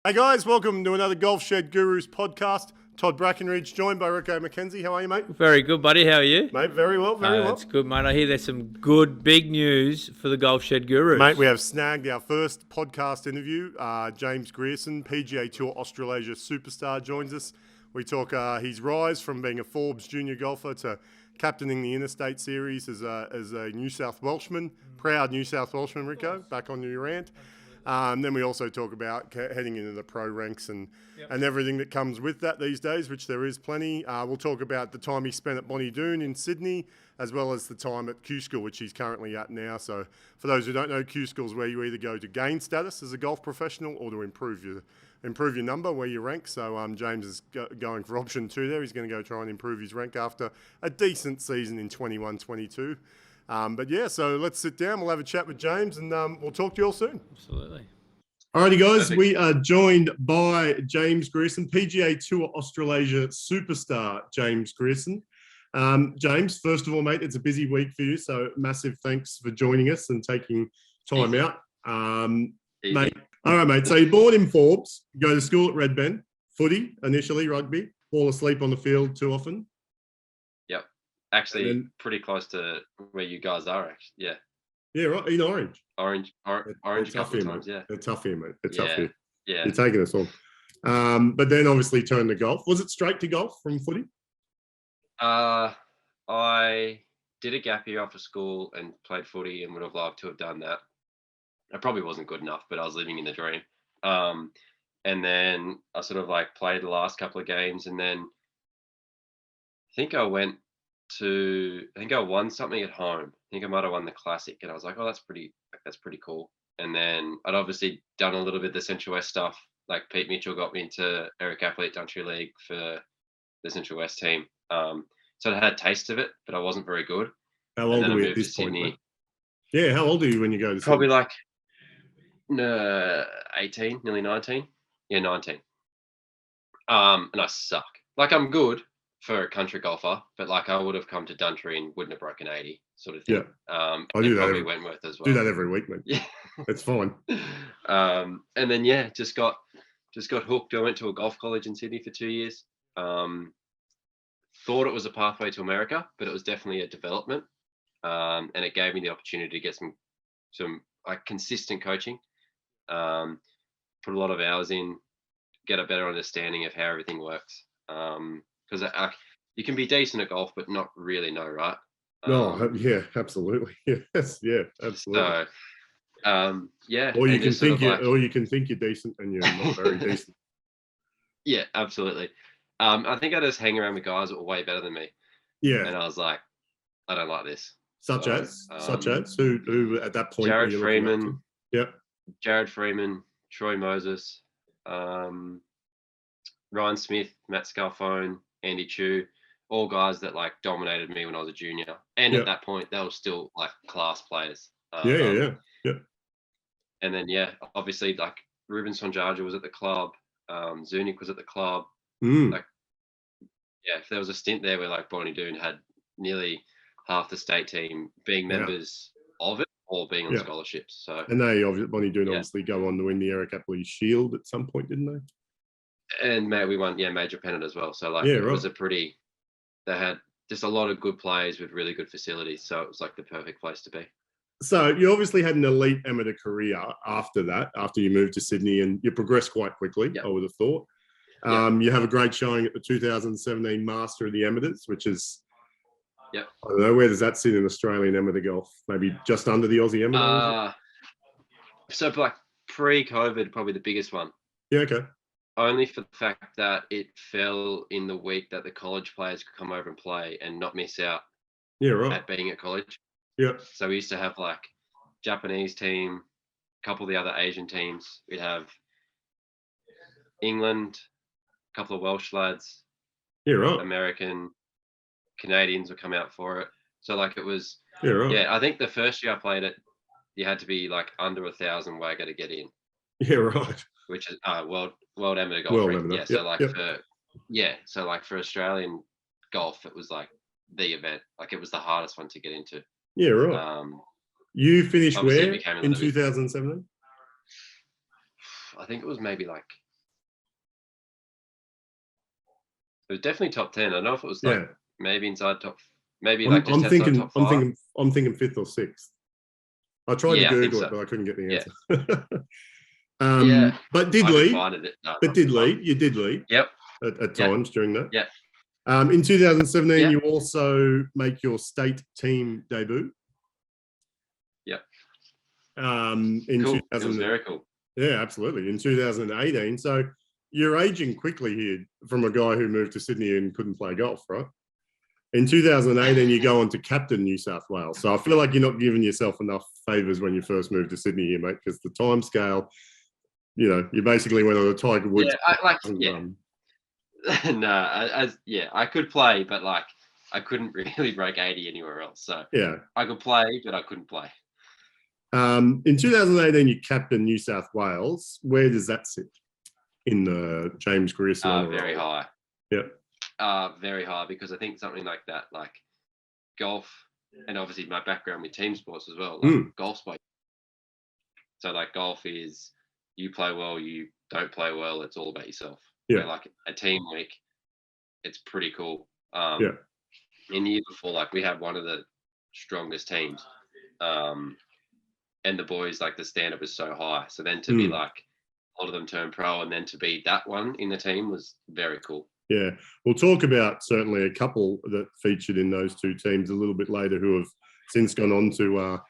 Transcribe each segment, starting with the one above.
Hey guys, welcome to another Golf Shed Gurus podcast. Todd Brackenridge, joined by Rico McKenzie. How are you, mate? Very good, buddy. How are you? Mate, very well, very well. That's good, mate. I hear there's some good, big news for the Golf Shed Gurus. Mate, we have snagged our first podcast interview. James Grierson, PGA Tour Australasia superstar, joins us. We talk his rise from being a Forbes junior golfer to captaining the Interstate Series as a New South Welshman, proud New South Welshman, Rico, back on your rant. Then we also talk about heading into the pro ranks and everything that comes with that these days, which there is plenty. We'll talk about the time he spent at Bonnie Doon in Sydney, as well as the time at Q School, which he's currently at now. So for those who don't know, Q School is where you either go to gain status as a golf professional or to improve your number, where you rank. So James is going for option 2 there. He's going to go try and improve his rank after a decent season in 21-22. But yeah, so let's sit down. We'll have a chat with James, and we'll talk to you all soon. Absolutely. Alrighty, guys. We are joined by James Grierson, PGA Tour Australasia superstar James Grierson. James, first of all, mate, it's a busy week for you, so massive thanks for joining us and taking time out. Mate, all right, mate. So you're born in Forbes, you go to school at Redben, footy initially, rugby, fall asleep on the field too often. Yep. Actually, pretty close to where you guys are, actually. Yeah. Yeah, right. In Orange. Orange a couple of times, yeah. They're tough here, mate. They're tough here. Yeah. You're taking us on. But then obviously turned to golf. Was it straight to golf from footy? I did a gap year after school and played footy and would have loved to have done that. I probably wasn't good enough, but I was living in the dream. And then I sort of like played the last couple of games, and then I think I won something at home. I think I might have won the Classic, and I was like, oh, that's pretty cool. And then I'd obviously done a little bit of the Central West stuff. Like Pete Mitchell got me into Eric Athlete Country League for the Central West team. So I had a taste of it, but I wasn't very good. How old are we at this point? Mate? Yeah, how old are you when you go to Probably like 18, nearly 19. Yeah, 19. And I suck. Like, I'm good for a country golfer, but like I would have come to Duntree and wouldn't have broken 80 sort of thing. Yeah. I do that probably Wentworth as well. Do that every week, man. Yeah. It's fine. And then yeah, just got hooked. I went to a golf college in Sydney for 2 years. Thought it was a pathway to America, but it was definitely a development. And it gave me the opportunity to get some like consistent coaching. Put a lot of hours in, get a better understanding of how everything works. Because you can be decent at golf, but not really know, right? Yeah, absolutely. Yes, yeah, absolutely. So, yeah. Or you can think you're decent and you're not very decent. Yeah, absolutely. I think I just hang around with guys that were way better than me. Yeah. And I was like, I don't like this. Such as who at that point? Jared Freeman. Yep. Jared Freeman, Troy Moses, Ryan Smith, Matt Scalfone, Andy Chu, all guys that like dominated me when I was a junior. And at that point, they were still like class players. Yeah. And then, yeah, obviously like Ruben Sonjaja was at the club. Zunic was at the club. Like, yeah, if there was a stint there where like Bonnie Doon had nearly half the state team being members of it or being on scholarships. So, and they Bonnie Doon obviously go on to win the Eric Athlete Shield at some point, didn't they? And we won, major pennant as well. So like, it was they had just a lot of good players with really good facilities. So it was like the perfect place to be. So you obviously had an elite amateur career after that, after you moved to Sydney, and you progressed quite quickly, I would have thought. You have a great showing at the 2017 Master of the Amateurs, which is, I don't know, where does that sit in Australian amateur golf? Maybe just under the Aussie amateur? So like pre-COVID, probably the biggest one. Yeah, okay. Only for the fact that it fell in the week that the college players could come over and play and not miss out at being at college. Yeah. So we used to have like Japanese team, a couple of the other Asian teams. We'd have England, a couple of Welsh lads, American, Canadians would come out for it. So like it was, I think the first year I played it, you had to be like under 1,000 wagger to get in. Yeah, right. Which is World Amateur Golf. So like for Australian golf, it was like the event. Like it was the hardest one to get into. Yeah, right. You finished where in 2017? I think it was maybe like It was definitely top 10. I don't know if it was like Yeah. maybe inside top, maybe I'm, like just I'm outside thinking. top I'm 5. thinking. I'm thinking fifth or sixth. I tried to Yeah, I think Google so. it, but I couldn't get the Yeah. answer. Yeah. But did I could lead. find it. No, But did lead. You did lead Yep. at Yep. times during that. Yep. In 2017, Yep. you also make your state team debut. Yep. In Cool. 2000, It was very cool. yeah, absolutely. In 2018, so you're aging quickly here from a guy who moved to Sydney and couldn't play golf, right? In 2018, you go on to captain New South Wales. So I feel like you're not giving yourself enough favours when you first moved to Sydney here, mate, because the time scale, you basically went on a Tiger Woods. Yeah, no, I could play, but like I couldn't really break 80 anywhere else. So Yeah. I could play, but I couldn't play. In 2018, you captain New South Wales. Where does that sit in the James Grierson? Very high. Yep. Very high, because I think something like that, like golf, and obviously my background with team sports as well, like golf's my. So like golf is you play well, you don't play well, it's all about yourself. Yeah. Where like a team week, it's pretty cool. Yeah. In the year before, like we had one of the strongest teams, and the boys, like the standard was so high. So then to be like a lot of them turned pro, and then to be that one in the team was very cool. Yeah, we'll talk about certainly a couple that featured in those two teams a little bit later, who have since gone on to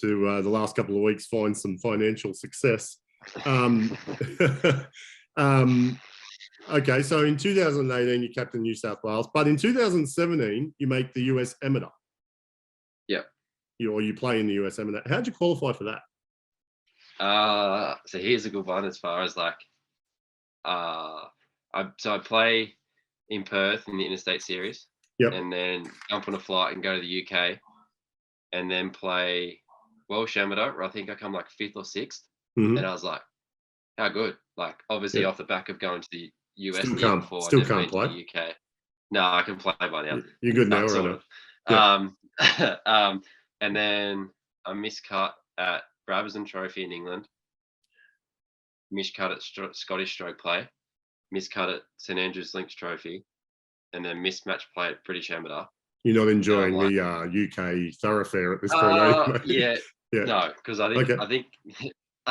the last couple of weeks find some financial success. Okay, so in 2018 you captain New South Wales, but in 2017 you make the US Amateur. Yeah. You play in the US Amateur. How'd you qualify for that? So here's a good one as far as like, I play in Perth in the Interstate Series. Yep. And then jump on a flight and go to the UK, and then play Welsh Amateur, where I think I come like 5th or 6th. Mm-hmm. And I was like, how good? Like obviously off the back of going to the US the year before, still I'd never can't been play. to the UK. No, I can play by now. You're good now, sort right? Of. And then I miscut at Brabazon Trophy in England, miscut at Scottish Stroke Play, miscut at St Andrews Links Trophy, and then mismatch play at British Amateur. You're not enjoying the UK thoroughfare at this point, are you, mate? Yeah. No, because I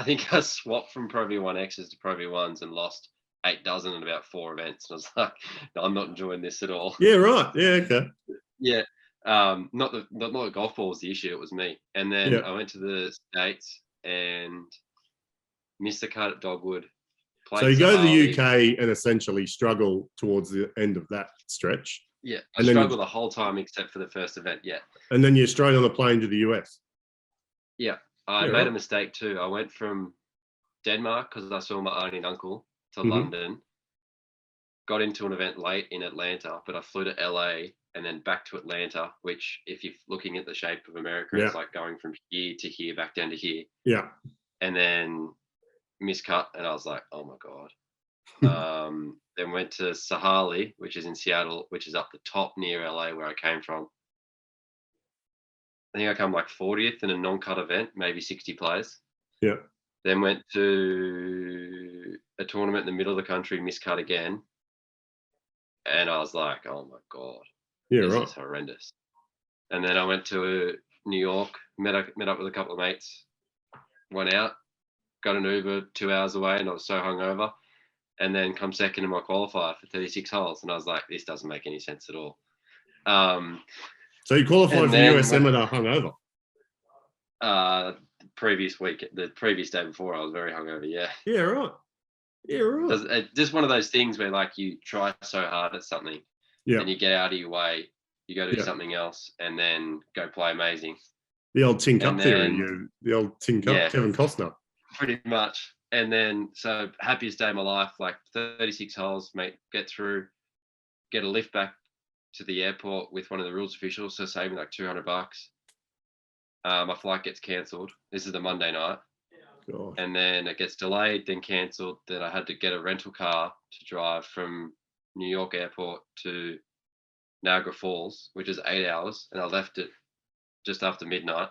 think I swapped from Pro V1Xs to Pro V1s and lost 8 dozen in about 4 events. And I was like, no, I'm not enjoying this at all. Yeah, right. Yeah, okay. Yeah. Not the golf ball was the issue, it was me. And then I went to the States and missed the cut at Dogwood. So you go to the UK and essentially struggle towards the end of that stretch. Yeah, I struggled the whole time except for the first event, yeah. And then you're straight on a plane to the US. Yeah, I made a mistake too. I went from Denmark, because I saw my aunt and uncle, to London, got into an event late in Atlanta, but I flew to LA and then back to Atlanta, which if you're looking at the shape of America, it's like going from here to here, back down to here. Yeah. And then miscut, and I was like, oh my God. Then went to Sahali, which is in Seattle, which is up the top near LA where I came from. I think I come like 40th in a non-cut event, maybe 60 players. Yeah. Then went to a tournament in the middle of the country, miscut again. And I was like, oh my God, this is horrendous. And then I went to New York, met up with a couple of mates, went out, got an Uber 2 hours away, and I was so hungover. And then come second in my qualifier for 36 holes. And I was like, this doesn't make any sense at all. So you qualified for the US Amateur hungover? Previous week, the previous day before, I was very hungover, yeah. Yeah, right. Yeah, right. It's just one of those things where like you try so hard at something, and you get out of your way, you go do something else, and then go play amazing. The old Tin Cup theory, the old Tin Cup, Kevin Costner. Pretty much. And then, so happiest day of my life, like 36 holes, mate, get through, get a lift back to the airport with one of the rules officials, so saving like $200. My flight gets cancelled. This is the Monday night. God. And then it gets delayed, then cancelled. Then I had to get a rental car to drive from New York airport to Niagara Falls, which is 8 hours. And I left it just after midnight.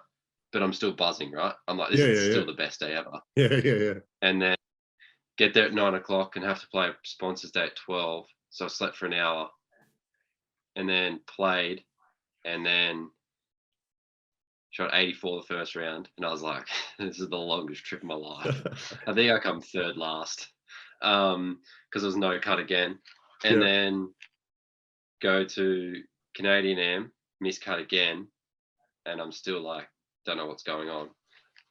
But I'm still buzzing, right? I'm like, this is still the best day ever. Yeah. And then get there at 9 o'clock and have to play a sponsors day at 12. So I slept for an hour and then played and then shot 84 the first round. And I was like, this is the longest trip of my life. I think I come third last because there was no cut again. And then go to Canadian Am, miss cut again. And I'm still like, don't know what's going on.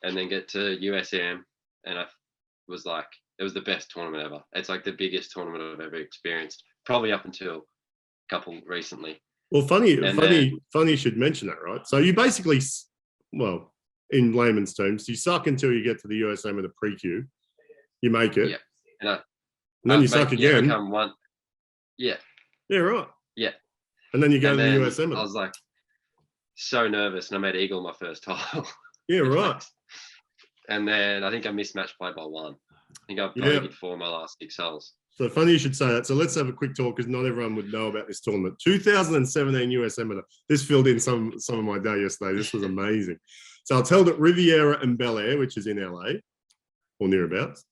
And then get to USM and I was like, it was the best tournament ever. It's like the biggest tournament I've ever experienced, probably up until a couple recently. Well, funny you should mention that, right? So you basically, well, in layman's terms, you suck until you get to the USM with a pre-Q. You make it. Yeah. And then you suck again. Yeah. Yeah, right. Yeah. And then you go to the USM. I was like so nervous and I made eagle my first hole. Yeah, right. And then I think I missed match play by one. I think I've bogeyed 4 of my last 6 holes. So funny you should say that. So let's have a quick talk because not everyone would know about this tournament. 2017 US Amateur. This filled in some of my day yesterday. This was amazing. So it's held at Riviera and Bel Air, which is in LA or nearabouts.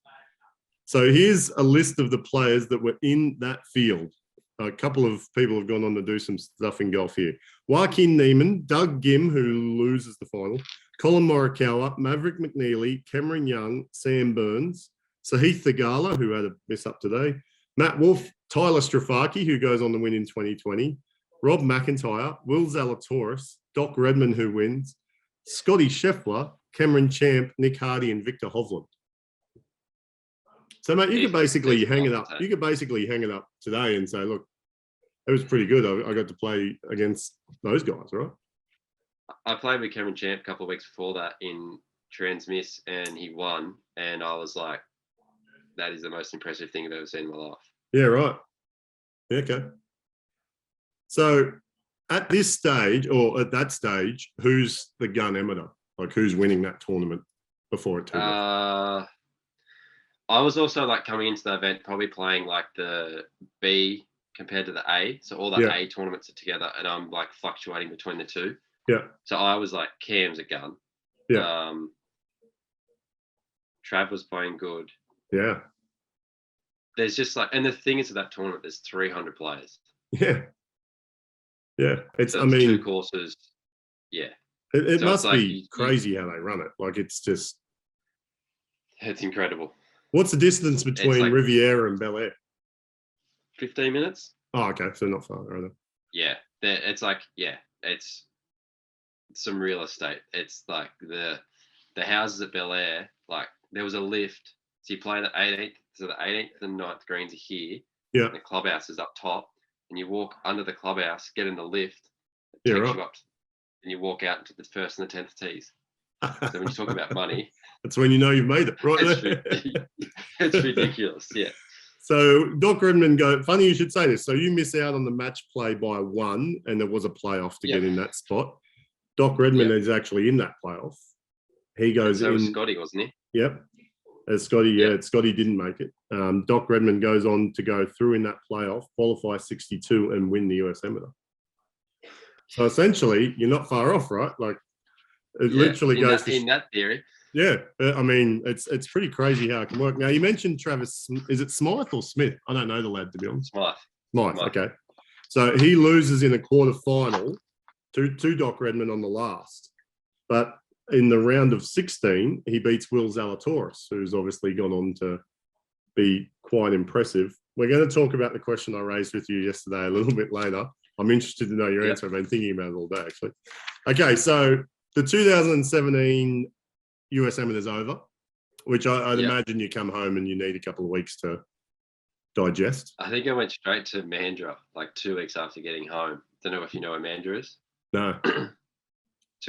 So here's a list of the players that were in that field. A couple of people have gone on to do some stuff in golf here. Joaquin Neiman, Doug Gim, who loses the final, Colin Morikawa, Maverick McNeely, Cameron Young, Sam Burns, Sahith Thagala, who had a miss up today, Matt Wolf, Tyler Strafaki, who goes on to win in 2020, Rob McIntyre, Will Zalatoris, Doc Redman, who wins, Scotty Scheffler, Cameron Champ, Nick Hardy, and Victor Hovland. So, mate, you could basically hang it up. You could basically hang it up today and say, look, it was pretty good. I got to play against those guys, right? I played with Cameron Champ a couple of weeks before that in Transmiss, and he won. And I was like, that is the most impressive thing I've ever seen in my life. Yeah, right. Yeah, okay. So at this stage, or at that stage, who's the gun amateur? Like, who's winning that tournament before it took off? I was also like coming into the event probably playing like the B compared to the A. So all the A tournaments are together and I'm like fluctuating between the two. Yeah. So I was like, Cam's a gun. Yeah. Trav was playing good. Yeah. There's just like, and the thing is, at that tournament, there's 300 players. Yeah. Yeah. It's, so I mean, 2 courses. Yeah. It must be crazy how they run it. Like, it's just. It's incredible. What's the distance between like Riviera and Bel Air? 15 minutes. Oh, okay. So not far, either. Yeah. It's like, it's some real estate. It's like the houses at Bel Air, like there was a lift. So you play the 18th, so the 18th and 9th greens are here. Yeah. And the clubhouse is up top. And you walk under the clubhouse, get in the lift, it takes you up, and you walk out into the 1st and the 10th tees. So when you talk about money, that's when you know you've made it, right? It's ridiculous, yeah. So Doc Redman funny you should say this. So you miss out on the match play by 1, and there was a playoff to get in that spot. Doc Redman is actually in that playoff. He goes in. Was Scotty, wasn't he? Yep. As Scotty, Scotty didn't make it. Doc Redman goes on to go through in that playoff, qualify 62, and win the US Amateur. So essentially, you're not far off, right? Like, it literally goes in that theory. Yeah, I mean, it's pretty crazy how it can work. Now, you mentioned Travis. Is it Smythe or Smith? I don't know the lad, to be honest. Smythe. Okay. So he loses in a quarterfinal to Doc Redman on the last, but in the round of 16, he beats Will Zalatoris, who's obviously gone on to be quite impressive. We're going to talk about the question I raised with you yesterday a little bit later. I'm interested to know your answer. I've been thinking about it all day, actually. Okay, so the 2017 US Amateur is over, which I'd imagine you come home and you need a couple of weeks to digest. I think I went straight to Mandurah like 2 weeks after getting home. Don't know if you know where Mandurah is. No. 2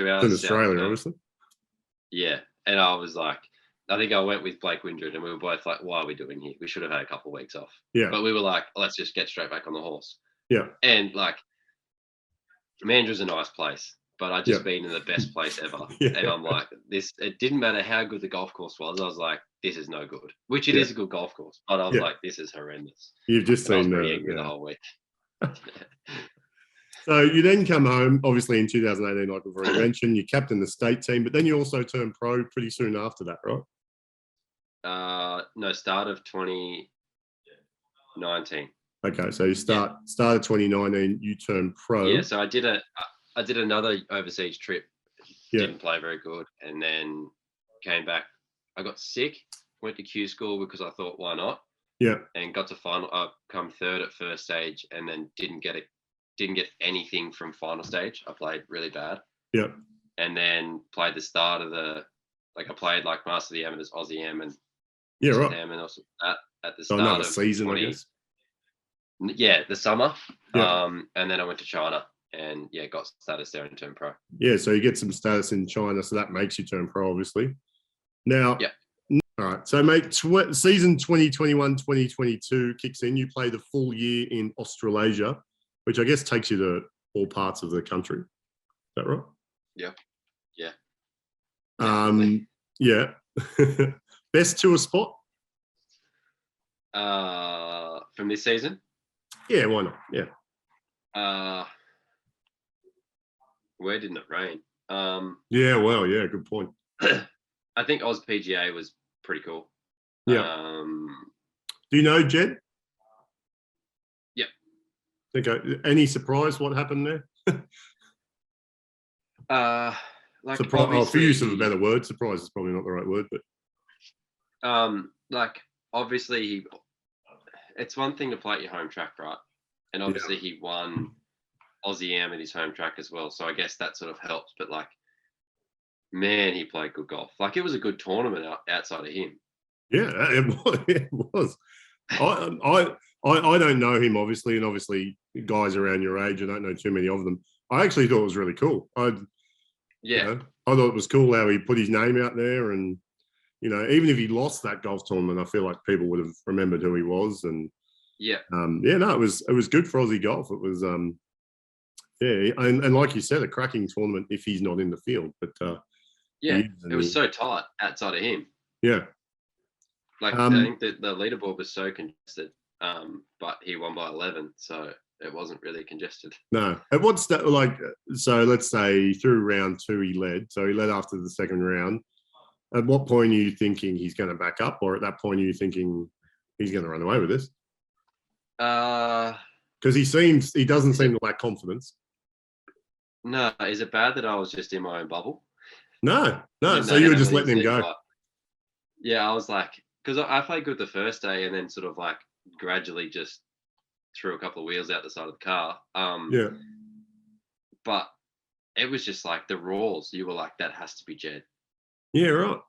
hours. It's in Australia, obviously. Yeah. And I was like, I think I went with Blake Windred and we were both like, why are we doing here? We should have had a couple of weeks off. Yeah. But we were like, let's just get straight back on the horse. Yeah. And like, Mandurah's a nice place, but I'd just been in the best place ever. And I'm like, it didn't matter how good the golf course was. I was like, this is no good, which it is a good golf course. But I was like, this is horrendous. You've just seen the whole week. So you then come home, obviously in 2018, like we've already mentioned, you captain the state team, but then you also turned pro pretty soon after that, right? No, start of 2019. Okay, so you started 2019. You turned pro. Yeah, so I did another overseas trip. Yeah. Didn't play very good, and then came back. I got sick. Went to Q school because I thought, why not? Yeah. And got to final. I come third at first stage, and then didn't get anything from final stage. I played really bad. Yeah. And then played the start of I played like Master of the Amateurs, Aussie M, and Yeah, right. M, and also at the So start another of season, 20, I guess. Yeah, the summer. Yeah. And then I went to China and got status there and turned pro. Yeah, so you get some status in China, so that makes you turn pro, obviously. Now, all right. So, mate, season 2021-2022 kicks in. You play the full year in Australasia, which I guess takes you to all parts of the country. Is that right? Yeah. Yeah. Yeah. Best tour spot? From this season? Yeah, why not? Yeah. Where didn't it rain? Yeah, well, yeah, good point. I think Oz PGA was pretty cool. Yeah. Do you know Jed? Yeah. Okay. Any surprise what happened there? Surprise. For use of a better word, surprise is probably not the right word, but obviously it's one thing to play at your home track, right? And obviously he won Aussie Am at his home track as well, so I guess that sort of helps. But man, he played good golf. It was a good tournament outside of him. Yeah, it was. I don't know him, obviously, and obviously guys around your age, I don't know too many of them. I actually thought it was really cool. I thought it was cool how he put his name out there, and even if he lost that golf tournament, I feel like people would have remembered who he was. And it was good for Aussie golf. It was and like you said, a cracking tournament if he's not in the field. But it was so tight outside of him. Yeah. I think that the leaderboard was so congested, but he won by 11, so it wasn't really congested. No. At what stage, so let's say through round 2 he led. So he led after the second round. At what point are you thinking he's going to back up, or at that point are you thinking he's going to run away with this? Because he doesn't seem to lack confidence. No, is it bad that I was just in my own bubble? No. So you were just letting him go. I was because I played good the first day, and then sort of gradually just threw a couple of wheels out the side of the car. But it was just the roars. You were that has to be Jed. Yeah, right.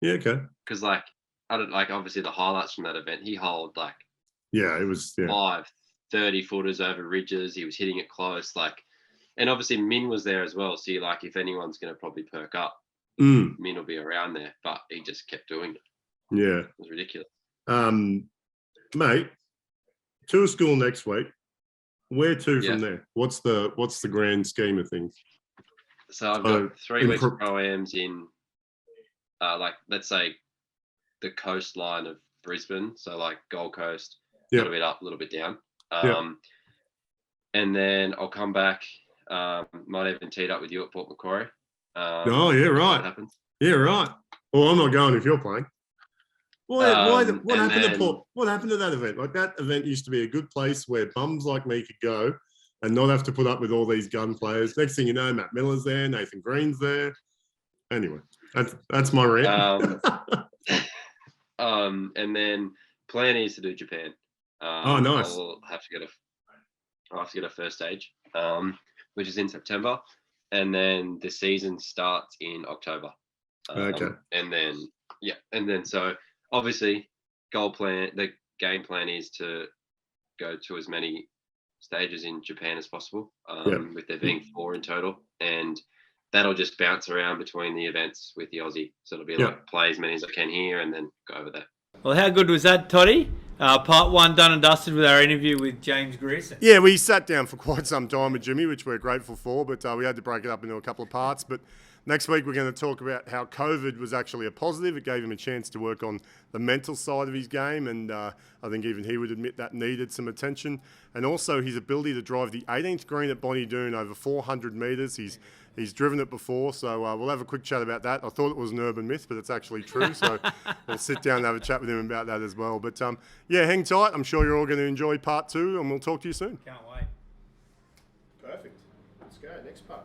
Yeah, okay. Because I don't obviously the highlights from that event. He holed it was 5 30-footers over ridges. He was hitting it close. And obviously Min was there as well. So if anyone's going to probably perk up, Min will be around there. But he just kept doing it. Yeah, it was ridiculous. Mate, tour school next week. Where to from there? What's the grand scheme of things? So I've got 3 weeks pro-ams in, let's say, the coastline of Brisbane. So Gold Coast, a little bit up, a little bit down. And then I'll come back. Might even teed up with you at Port Macquarie. Oh yeah, right. What happens? Yeah, right. Well, I'm not going if you're playing. What happened to that event? That event used to be a good place where bums like me could go and not have to put up with all these gun players. Next thing you know, Matt Miller's there, Nathan Green's there. Anyway, that's my rant. And then plan is to do Japan. Nice. I'll have to get a first stage, which is in September, and then the season starts in October. Okay. And then so obviously the game plan is to go to as many stages in Japan as possible, with there being 4 in total, and that'll just bounce around between the events with the Aussie. So it'll be play as many as I can here and then go over there. Well, how good was that, Toddy? Part 1 done and dusted with our interview with James Grierson. Yeah, we sat down for quite some time with Jimmy, which we're grateful for, but we had to break it up into a couple of parts. But Next week, we're going to talk about how COVID was actually a positive. It gave him a chance to work on the mental side of his game, and I think even he would admit that needed some attention. And also his ability to drive the 18th green at Bonnie Doon over 400 metres. He's driven it before, so we'll have a quick chat about that. I thought it was an urban myth, but it's actually true, so we'll sit down and have a chat with him about that as well. But yeah, hang tight. I'm sure you're all going to enjoy part 2, and we'll talk to you soon. Can't wait. Perfect. Let's go. Next part.